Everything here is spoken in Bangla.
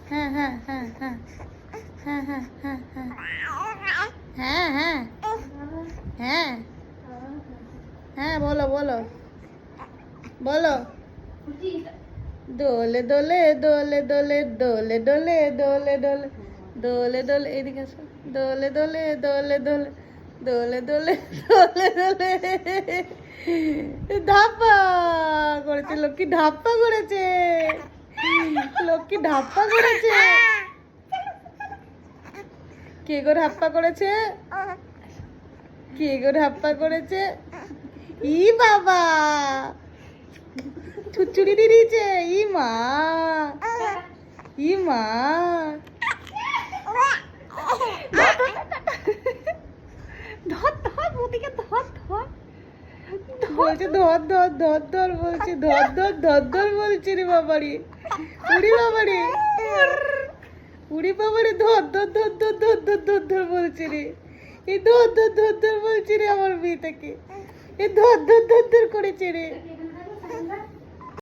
হ্যাঁ হ্যাঁ হ্যাঁ হ্যাঁ হ্যাঁ হ্যাঁ হ্যাঁ হ্যাঁ হ্যাঁ হ্যাঁ হ্যাঁ বলো বলো বলো। দোলে দোলে দোলে দোলে দোলে দোলে দোলে দোলে দোলে দোলে এদিকে আসো। দোলে দোলে দোলে দোলে দোলে দোলে দোলে দোলে ধাপ্পা করেছে লক্ষ্মী, ধাপ্পা করেছে লক্ষ্মী, ধাপ্পা করেছে। কে গো ধাপ্পা করেছে? কে গো ধাপ্পা করেছে? ই বাবা ছুচুরি দিয়ে দিয়েছে। ই মা, ই মা ধর ধর ওদিকে ধর ধর বলছে ধর ধর ধর ধর বলছে ধর ধর ধর ধর বলছে রে বাবারে, উড়ি বাবারে, উড়ি বাবারে ধর ধর ধর ধর ধর ধর ধর ধর বলছে রে। এই ধর ধর ধর ধর বলছে রে আমার মেয়েটাকে, এ ধর ধর ধর ধর করেছে রে।